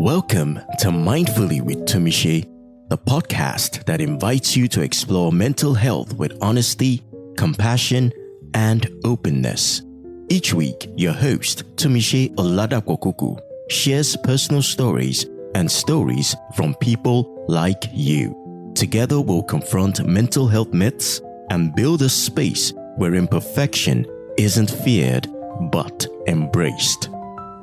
Welcome to Mindfully with Tumishe, the podcast that invites you to explore mental health with honesty, compassion, and openness. Each week, your host, Tumishe Oladapokuku, shares personal stories and stories from people like you. Together, we'll confront mental health myths and build a space where imperfection isn't feared but embraced.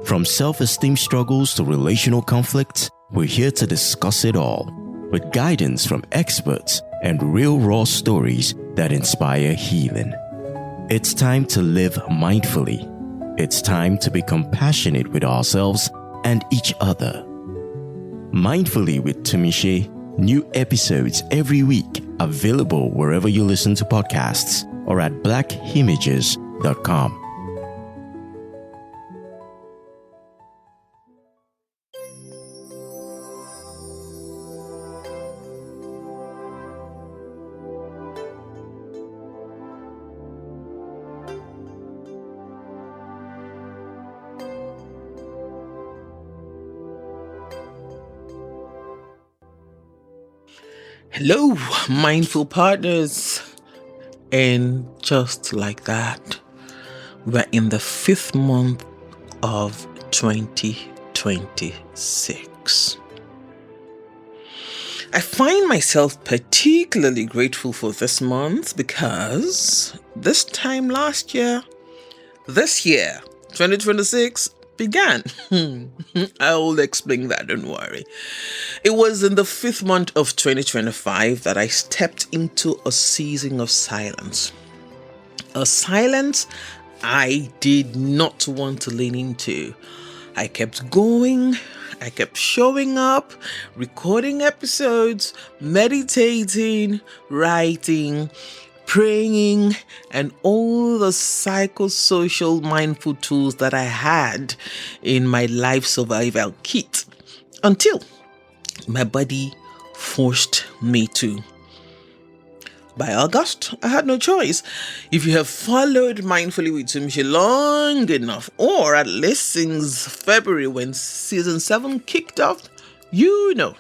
From self-esteem struggles to relational conflicts, we're here to discuss it all, with guidance from experts and real raw stories that inspire healing. It's time to live mindfully. It's time to be compassionate with ourselves and each other. Mindfully with Tumishe, new episodes every week, available wherever you listen to podcasts or at blackimages.com. Hello, mindful partners. And just like that, we're in the 5th month of 2026. I find myself particularly grateful for this month because this time last year, this year, 2026, began. I will explain that, don't worry. It was in the 5th month of 2025 that I stepped into a season of silence. A silence I did not want to lean into. I kept going, I kept showing up, recording episodes, meditating, writing, praying, and all the psychosocial mindful tools that I had in my life survival kit until my body forced me to. By August, I had no choice. If you have followed Mindfully with Tumishe long enough, or at least since February when season 7 kicked off, you know.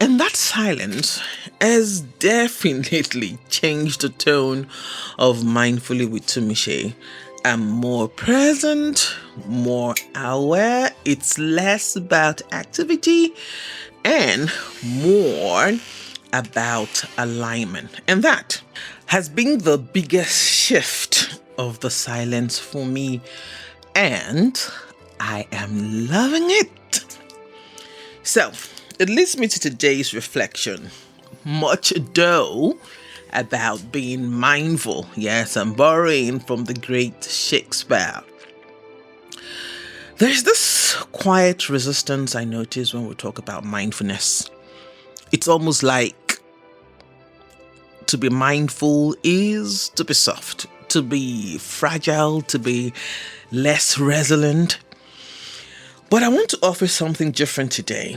And that silence has definitely changed the tone of Mindfully with Tumishe. I'm more present, more aware. It's less about activity and more about alignment. And that has been the biggest shift of the silence for me. And I am loving it. So, it leads me to today's reflection. Much ado about being mindful. Yes, I'm borrowing from the great Shakespeare. There's this quiet resistance I notice when we talk about mindfulness. It's almost like to be mindful is to be soft, to be fragile, to be less resilient. But I want to offer something different today.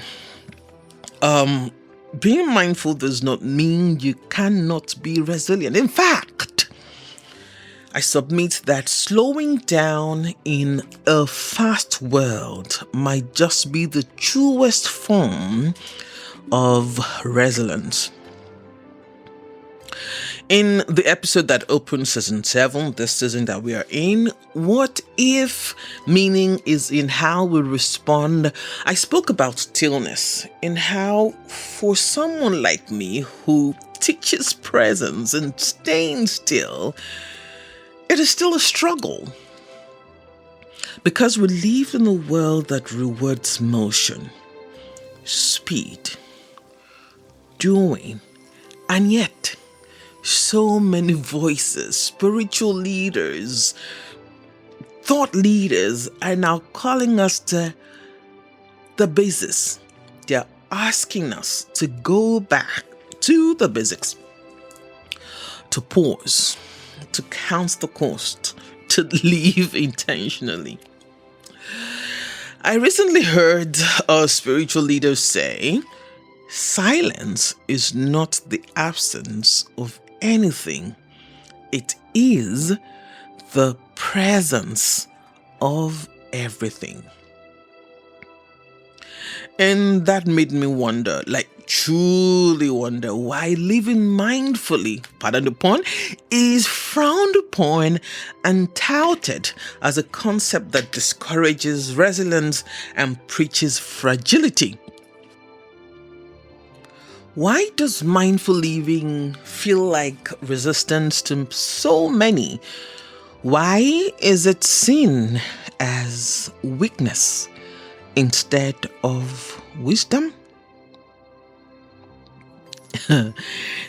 Being mindful does not mean you cannot be resilient. In fact, I submit that slowing down in a fast world might just be the truest form of resilience. In the episode that opened season 7, this season that we are in, what if meaning is in how we respond? I spoke about stillness and how for someone like me who teaches presence and staying still, it is still a struggle. Because we live in a world that rewards motion, speed, doing, and yet so many voices, spiritual leaders, thought leaders are now calling us to the basics. They're asking us to go back to the basics, to pause, to count the cost, to live intentionally. I recently heard a spiritual leader say, silence is not the absence of anything. It is the presence of everything. And that made me wonder, like truly wonder, why living mindfully, pardon the pun, is frowned upon and touted as a concept that discourages resilience and preaches fragility. Why does mindful living feel like resistance to so many? Why is it seen as weakness instead of wisdom?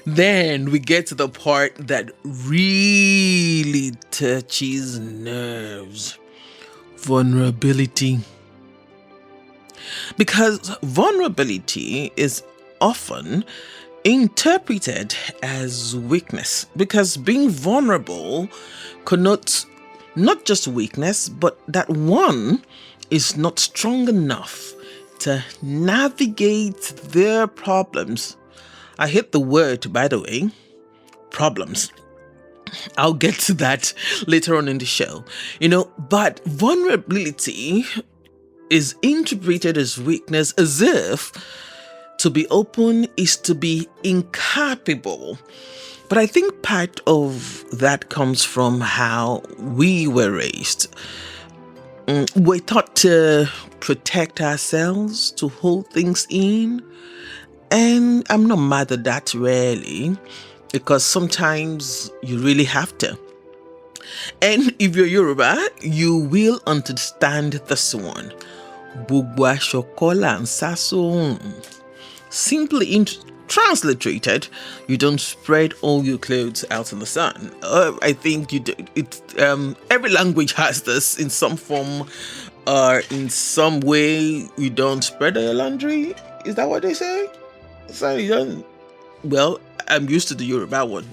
Then we get to the part that really touches nerves: vulnerability. Because vulnerability is often interpreted as weakness, because being vulnerable connotes not just weakness, but that one is not strong enough to navigate their problems. I hate the word, by the way, problems. I'll get to that later on in the show. But vulnerability is interpreted as weakness, as if to be open is to be incapable. But I think part of that comes from how we were raised. We're taught to protect ourselves, to hold things in. And I'm not mad at that, really, because sometimes you really have to. And if you're Yoruba, you will understand this one. Gbogbo aṣọ kọ́ là ń sá sóòrùn. Simply transliterated, you don't spread all your clothes out in the sun. I think you do. Every language has this in some form or in some way. You don't spread your laundry. Is that what they say? So you don't. Well, I'm used to the Yoruba one.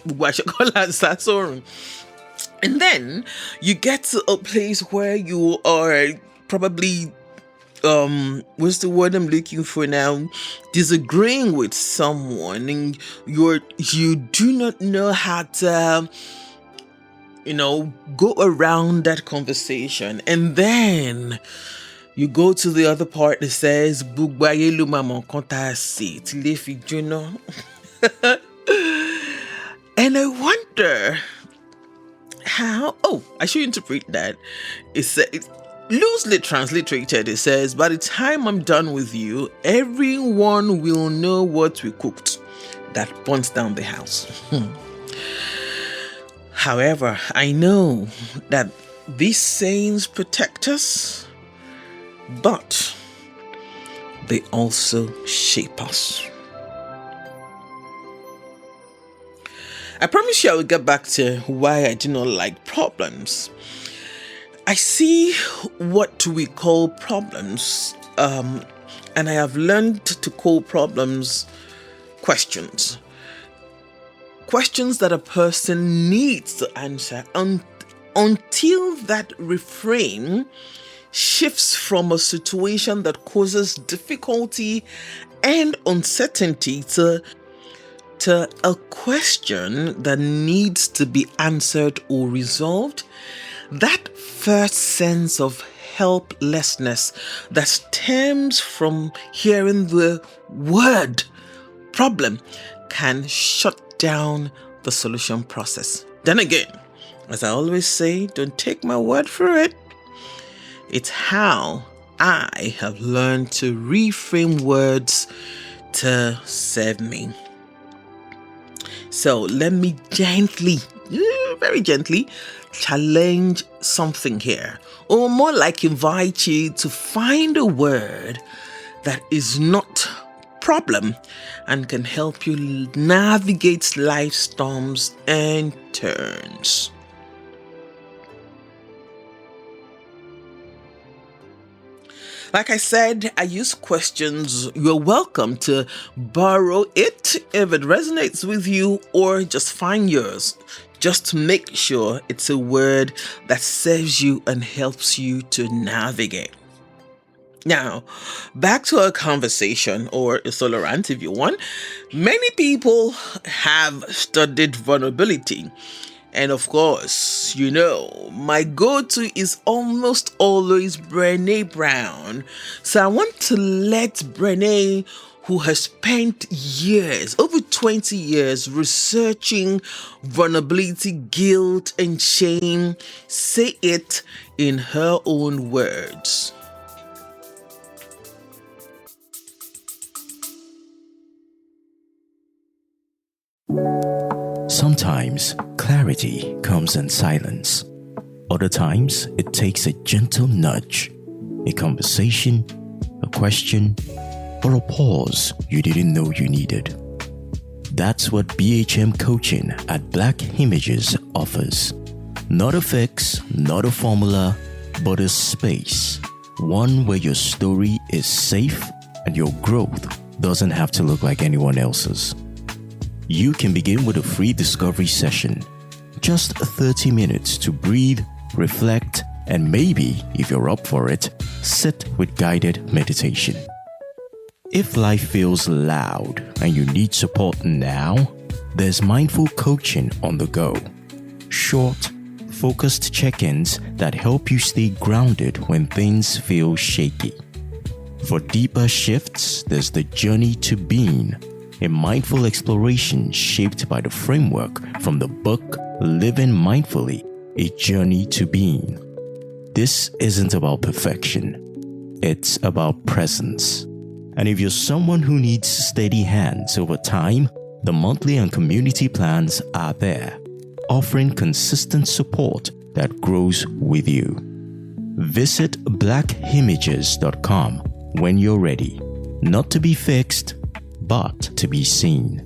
And then you get to a place where you are probably what's the word I'm looking for now? Disagreeing with someone, and you do not know how to go around that conversation. And then you go to the other part that says and I wonder how, I should interpret that. It's loosely transliterated, it says, by the time I'm done with you, everyone will know what we cooked that burns down the house. However, I know that these sayings protect us, but they also shape us. I promise you I will get back to why I do not like problems. I see what we call problems, and I have learned to call problems questions. Questions that a person needs to answer until that reframe shifts from a situation that causes difficulty and uncertainty to a question that needs to be answered or resolved. That first sense of helplessness that stems from hearing the word problem can shut down the solution process. Then again, as I always say, don't take my word for it. It's how I have learned to reframe words to serve me. So let me gently, very gently, challenge something here, or more like invite you to find a word that is not problem and can help you navigate life's storms and turns. Like I said, I use questions. You're welcome to borrow it if it resonates with you, or just find yours. Just make sure it's a word that serves you and helps you to navigate. Now, back to our conversation, or a solo rant if you want. Many people have studied vulnerability, And of course, my go-to is almost always Brené Brown. So I want to let Brené, who has spent years, over 20 years, researching vulnerability, guilt, and shame, say it in her own words. Sometimes clarity comes in silence. Other times it takes a gentle nudge, a conversation, a question, or a pause you didn't know you needed. That's what BHM coaching at Black Images offers. Not a fix, not a formula, but a space. One where your story is safe and your growth doesn't have to look like anyone else's. You can begin with a free discovery session. Just 30 minutes to breathe, reflect, and maybe, if you're up for it, sit with guided meditation. If life feels loud and you need support now, there's mindful coaching on the go. Short, focused check-ins that help you stay grounded when things feel shaky. For deeper shifts, there's the Journey to Being, a mindful exploration shaped by the framework from the book Living Mindfully, A Journey to Being. This isn't about perfection. It's about presence. And if you're someone who needs steady hands over time, the monthly and community plans are there, offering consistent support that grows with you. Visit blackimages.com when you're ready, not to be fixed, but to be seen.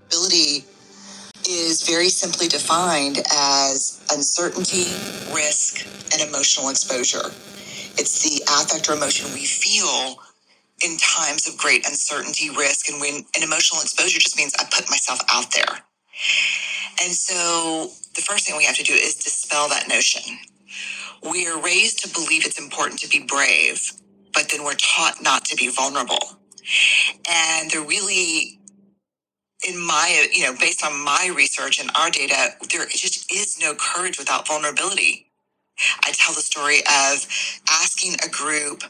Ability is very simply defined as uncertainty, risk, and emotional exposure. It's the affect or emotion we feel in times of great uncertainty, risk, and when an emotional exposure just means I put myself out there. And so the first thing we have to do is dispel that notion. We are raised to believe it's important to be brave, but then we're taught not to be vulnerable. And there really, based on my research and our data, there just is no courage without vulnerability. I tell the story of asking a group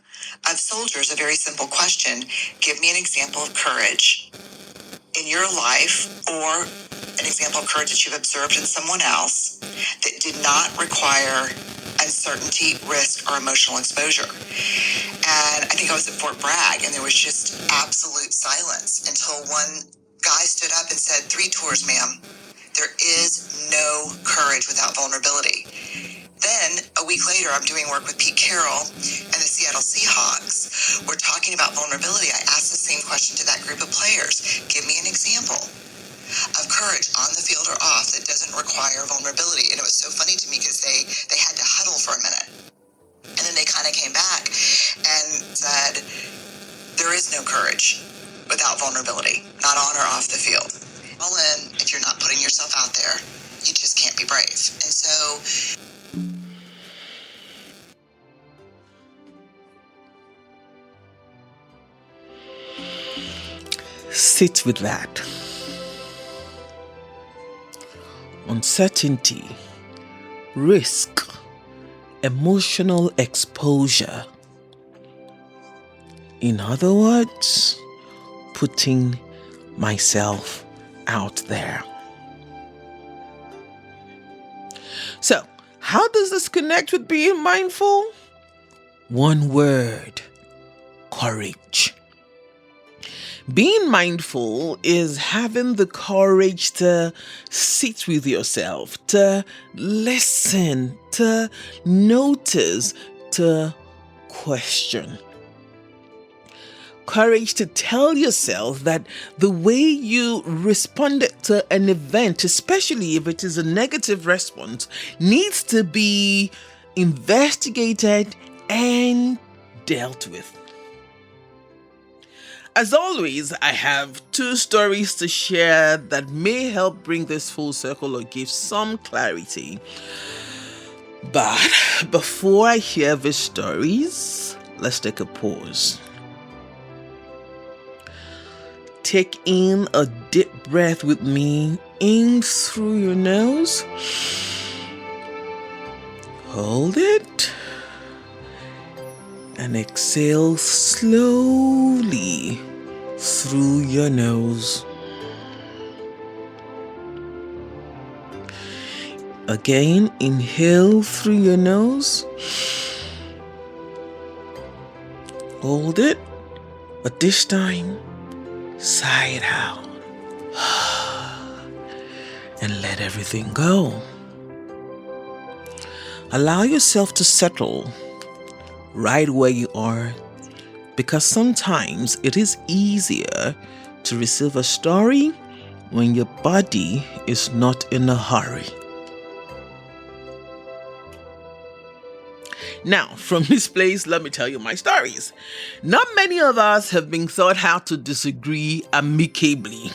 of soldiers a very simple question. Give me an example of courage in your life or an example of courage that you've observed in someone else that did not require uncertainty, risk, or emotional exposure. And I think I was at Fort Bragg and there was just absolute silence until one guy stood up and said, 3 tours, ma'am. There is no courage without vulnerability. Then, a week later, I'm doing work with Pete Carroll and the Seattle Seahawks. We're talking about vulnerability. I asked the same question to that group of players. Give me an example of courage on the field or off that doesn't require vulnerability. And it was so funny to me because they had to huddle for a minute. And then they kind of came back and said, there is no courage without vulnerability, not on or off the field. All in, if you're not putting yourself out there, you just can't be brave. And so sit with that. Uncertainty, risk, emotional exposure. In other words, putting myself out there. So, how does this connect with being mindful? One word: courage. Being mindful is having the courage to sit with yourself, to listen, to notice, to question. Courage to tell yourself that the way you responded to an event, especially if it is a negative response, needs to be investigated and dealt with. As always, I have 2 stories to share that may help bring this full circle or give some clarity. But before I hear these stories, let's take a pause. Take in a deep breath with me in through your nose. Hold it. And exhale slowly through your nose. Again, inhale through your nose. Hold it, but this time, sigh it out. And let everything go. Allow yourself to settle right where you are, because sometimes it is easier to receive a story when your body is not in a hurry. Now, from this place, let me tell you my stories. Not many of us have been taught how to disagree amicably.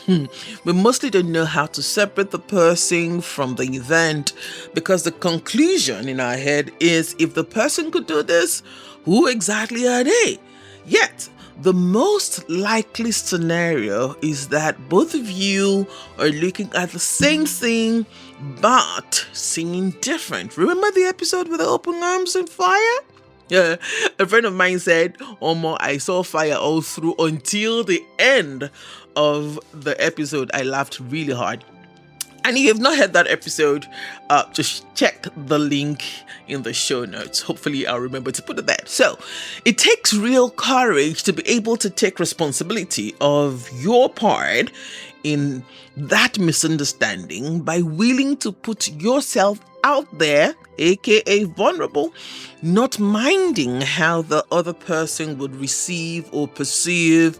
We mostly don't know how to separate the person from the event, because the conclusion in our head is, if the person could do this, who exactly are they? Yet, the most likely scenario is that both of you are looking at the same thing but seeing different. Remember the episode with the open arms and fire? Yeah, a friend of mine said, Omo, I saw fire all through until the end of the episode. I laughed really hard. And if you've not heard that episode, just check the link in the show notes. Hopefully I'll remember to put it there. So it takes real courage to be able to take responsibility of your part in that misunderstanding by willing to put yourself out there, aka vulnerable, not minding how the other person would receive or perceive,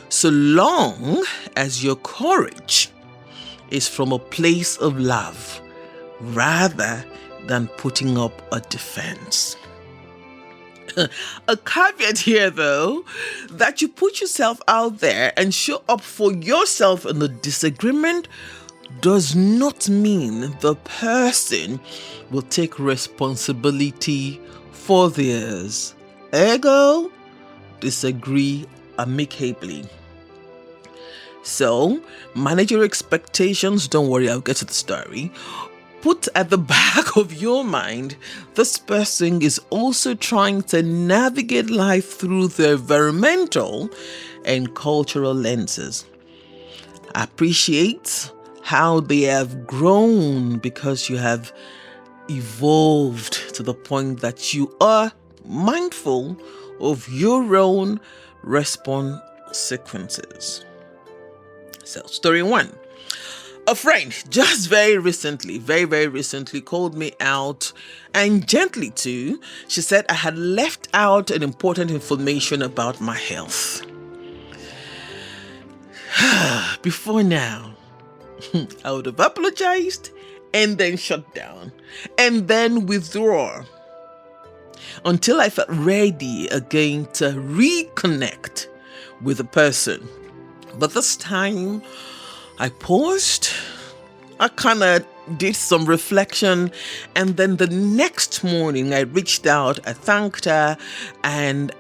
so long as your courage is from a place of love rather than putting up a defense. A caveat here, though, that you put yourself out there and show up for yourself in the disagreement does not mean the person will take responsibility for theirs. Ergo, disagree amicably. So, manage your expectations. Don't worry, I'll get to the story. Put at the back of your mind, this person is also trying to navigate life through their environmental and cultural lenses. Appreciate how they have grown, because you have evolved to the point that you are mindful of your own response sequences. So, story 1. A friend just very recently called me out, and gently too. She said I had left out an important information about my health. Before now, I would have apologized and then shut down and then withdraw until I felt ready again to reconnect with the person. But this time, I paused, I kind of did some reflection, and then the next morning I reached out, I thanked her, and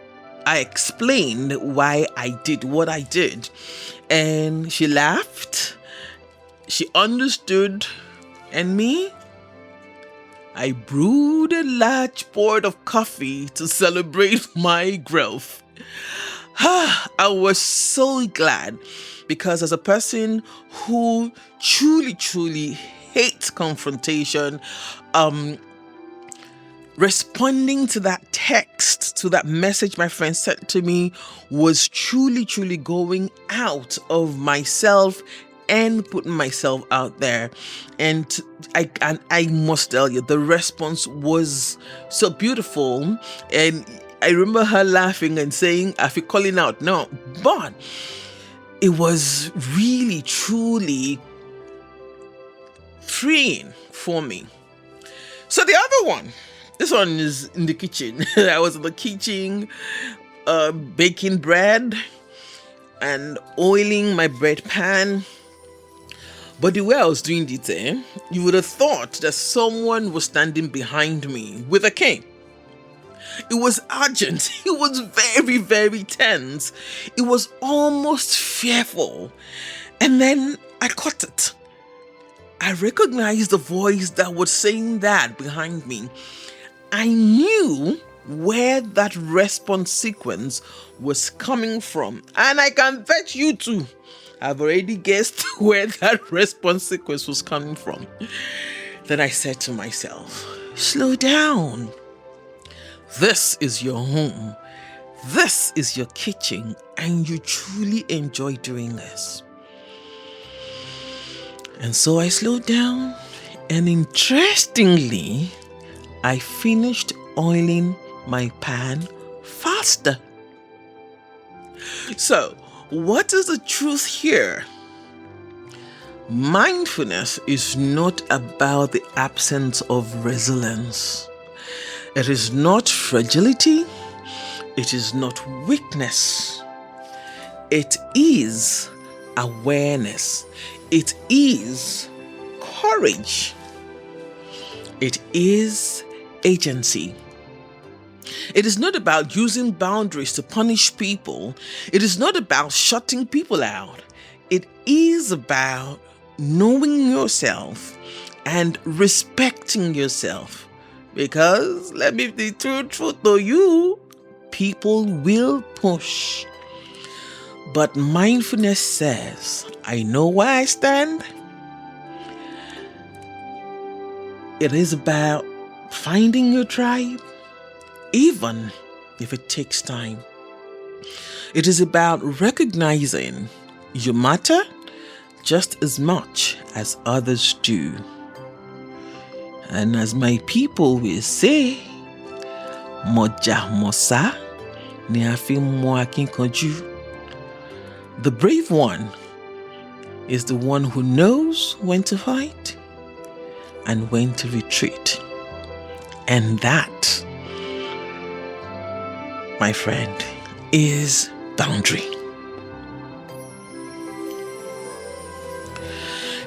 I explained why I did what I did. And she laughed, she understood, and me, I brewed a large pot of coffee to celebrate my growth. I was so glad, because as a person who truly hates confrontation, responding to that text, to that message my friend sent to me, was truly going out of myself and putting myself out there. And I must tell you, the response was so beautiful. And I remember her laughing and saying, I feel calling out. No, but it was really, truly freeing for me. So the other one, this one is in the kitchen. I was in the kitchen baking bread and oiling my bread pan. But the way I was doing it, you would have thought that someone was standing behind me with a cane. It was urgent. It was very, very tense. It was almost fearful. And then I caught it. I recognized the voice that was saying that behind me. I knew where that response sequence was coming from. And I can bet you too, I've already guessed where that response sequence was coming from. Then I said to myself, slow down. This is your home. This is your kitchen, and you truly enjoy doing this. And so I slowed down, and interestingly, I finished oiling my pan faster. So, what is the truth here? Mindfulness is not about the absence of resilience. It is not fragility. It is not weakness. It is awareness. It is courage. It is agency. It is not about using boundaries to punish people. It is not about shutting people out. It is about knowing yourself and respecting yourself. Because, let me be truthful to you, people will push. But mindfulness says, I know where I stand. It is about finding your tribe, even if it takes time. It is about recognizing you matter just as much as others do. And as my people will say, Moja Mosa ni afi mo akinkanju. The brave one is the one who knows when to fight and when to retreat. And that, my friend, is boundary.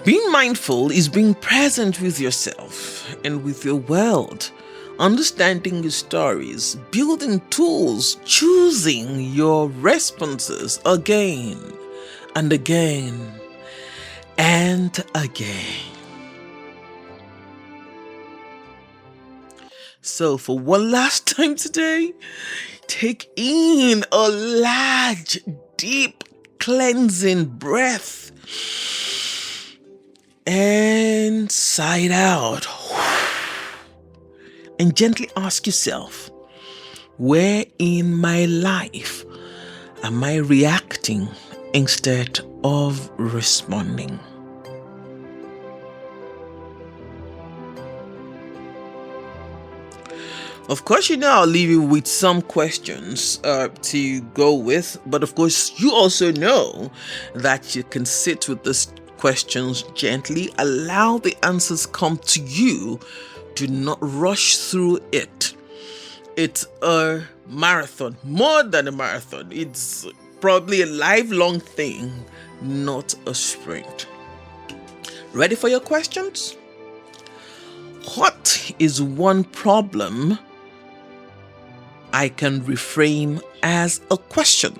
Being mindful is being present with yourself and with your world, understanding your stories, building tools, choosing your responses again and again and again. So for one last time today, take in a large, deep, cleansing breath and sigh it out. And gently ask yourself, where in my life am I reacting instead of responding? Of course, I'll leave you with some questions to go with. But of course, you also know that you can sit with these questions gently. Allow the answers come to you. Do not rush through it. It's a marathon, more than a marathon. It's probably a lifelong thing, not a sprint. Ready for your questions? What is one problem I can reframe as a question?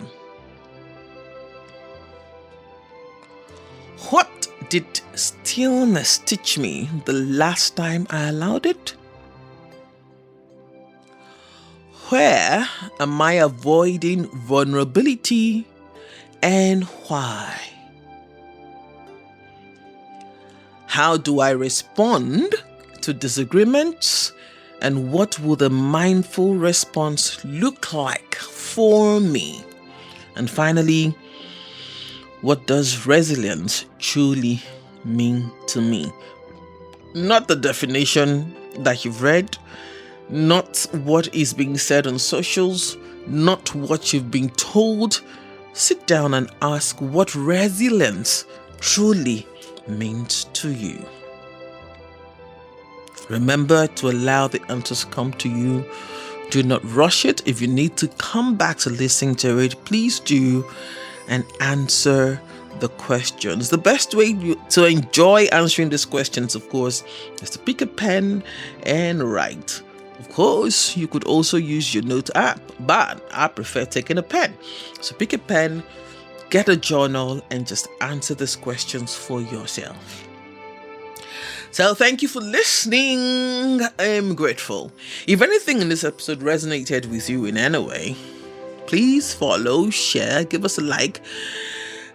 What did stillness teach me the last time I allowed it? Where am I avoiding vulnerability and why? How do I respond to disagreements? And what will the mindful response look like for me? And finally, what does resilience truly mean to me? Not the definition that you've read, not what is being said on socials, not what you've been told. Sit down and ask what resilience truly means to you. Remember to allow the answers come to you. Do not rush it. If you need to come back to listen to it, please do and answer the questions. The best way to enjoy answering these questions, of course, is to pick a pen and write. Of course, you could also use your note app, but I prefer taking a pen. So pick a pen, get a journal, and just answer these questions for yourself. So thank you for listening. I'm grateful. If anything in this episode resonated with you in any way, please follow, share, give us a like.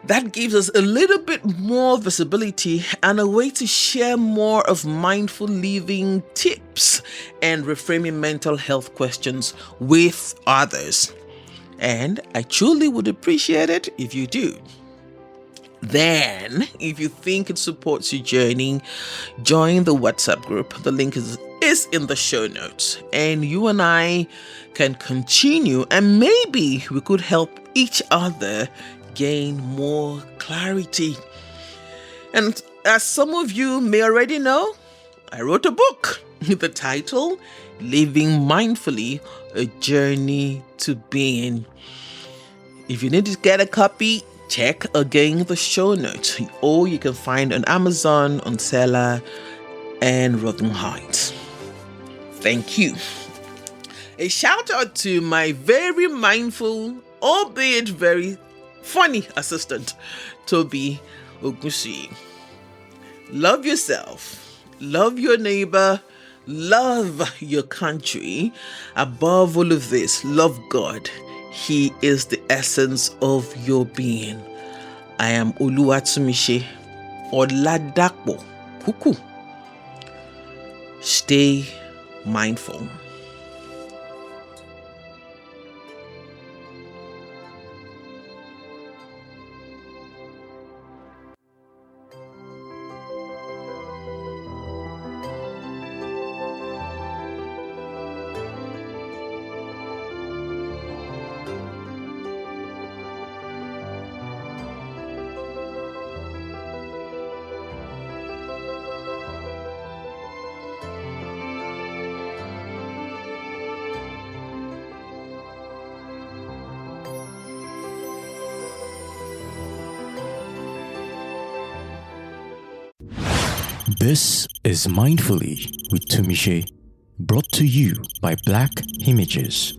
That gives us a little bit more visibility and a way to share more of mindful living tips and reframing mental health questions with others. And I truly would appreciate it if you do. Then, if you think it supports your journey, join the WhatsApp group. The link is in the show notes. And you and I can continue, and maybe we could help each other gain more clarity. And as some of you may already know, I wrote a book with the title, Living Mindfully, A Journey to Being. If you need to get a copy, check again the show notes, or you can find on Amazon, on Seller, and Rotten Heights. Thank you. A shout out to my very mindful, albeit very funny assistant, Toby Ogushi. Love yourself, love your neighbor, love your country. Above all of this, love God. He is the essence of your being. I am Oluwatumise Oladapo Kuku. Stay mindful. This is Mindfully with Tumishe, brought to you by Black Images.